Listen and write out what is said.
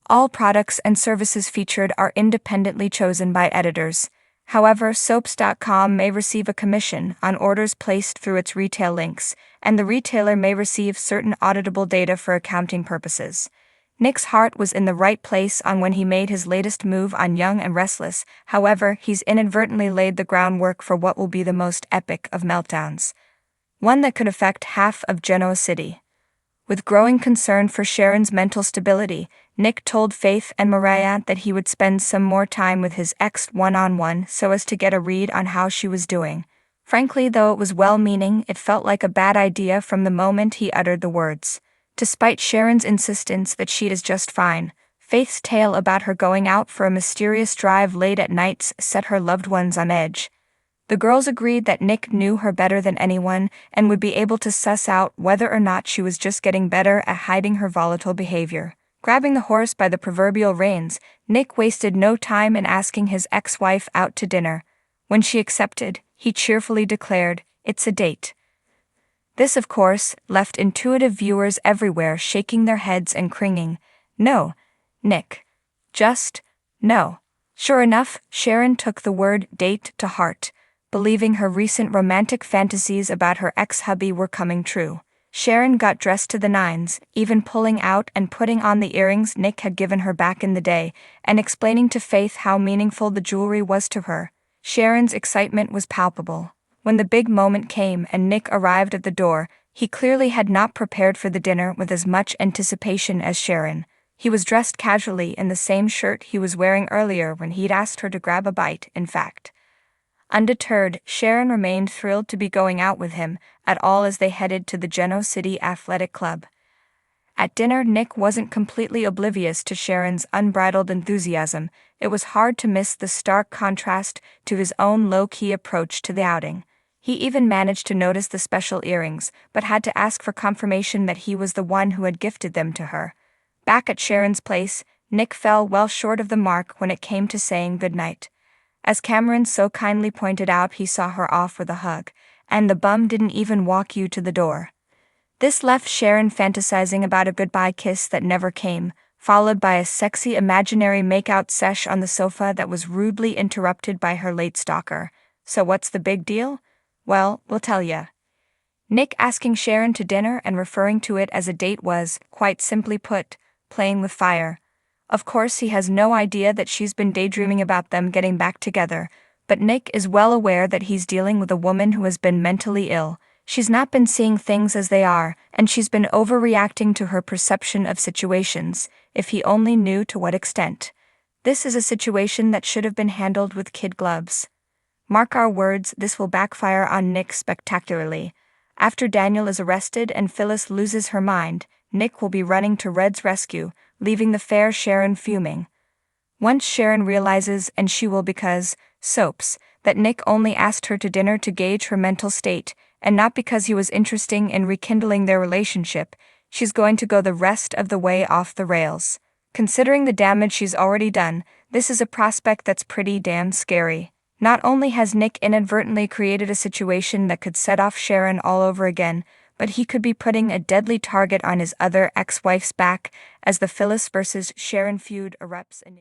All products and services featured are independently chosen by editors. However, soaps.com may receive a commission on orders placed through its retail links, and the retailer may receive certain auditable data for accounting purposes. Nick's heart was in the right place when he made his latest move on Young and Restless. However, he's inadvertently laid the groundwork for what will be the most epic of meltdowns. One that could affect half of Genoa City. With growing concern for Sharon's mental stability, Nick told Faith and Mariah that he would spend some more time with his ex one-on-one so as to get a read on how she was doing. Frankly, though it was well-meaning, it felt like a bad idea from the moment he uttered the words. Despite Sharon's insistence that she is just fine, Faith's tale about her going out for a mysterious drive late at nights set her loved ones on edge. The girls agreed that Nick knew her better than anyone and would be able to suss out whether or not she was just getting better at hiding her volatile behavior. Grabbing the horse by the proverbial reins, Nick wasted no time in asking his ex-wife out to dinner. When she accepted, he cheerfully declared, "It's a date." This, of course, left intuitive viewers everywhere shaking their heads and cringing. "No, Nick. Just, no." Sure enough, Sharon took the word date to heart, believing her recent romantic fantasies about her ex-hubby were coming true. Sharon got dressed to the nines, even pulling out and putting on the earrings Nick had given her back in the day, and explaining to Faith how meaningful the jewelry was to her. Sharon's excitement was palpable. When the big moment came and Nick arrived at the door, he clearly had not prepared for the dinner with as much anticipation as Sharon. He was dressed casually in the same shirt he was wearing earlier when he'd asked her to grab a bite, in fact. Undeterred, Sharon remained thrilled to be going out with him at all as they headed to the Genoa City Athletic Club. At dinner, Nick wasn't completely oblivious to Sharon's unbridled enthusiasm. It was hard to miss the stark contrast to his own low-key approach to the outing. He even managed to notice the special earrings, but had to ask for confirmation that he was the one who had gifted them to her. Back at Sharon's place, Nick fell well short of the mark when it came to saying goodnight. As Cameron so kindly pointed out, he saw her off with a hug, and the bum didn't even walk you to the door. This left Sharon fantasizing about a goodbye kiss that never came, followed by a sexy imaginary makeout sesh on the sofa that was rudely interrupted by her late stalker. So what's the big deal? Well, we'll tell ya. Nick asking Sharon to dinner and referring to it as a date was, quite simply put, playing with fire. Of course, he has no idea that she's been daydreaming about them getting back together, but Nick is well aware that he's dealing with a woman who has been mentally ill. She's not been seeing things as they are, and she's been overreacting to her perception of situations, if he only knew to what extent. This is a situation that should have been handled with kid gloves. Mark our words, this will backfire on Nick spectacularly. After Daniel is arrested and Phyllis loses her mind, Nick will be running to Red's rescue, leaving the fair Sharon fuming. Once Sharon realizes, and she will because, soaps, that Nick only asked her to dinner to gauge her mental state, and not because he was interested in rekindling their relationship, she's going to go the rest of the way off the rails. Considering the damage she's already done, this is a prospect that's pretty damn scary. Not only has Nick inadvertently created a situation that could set off Sharon all over again, but he could be putting a deadly target on his other ex-wife's back as the Phyllis versus Sharon feud erupts anew.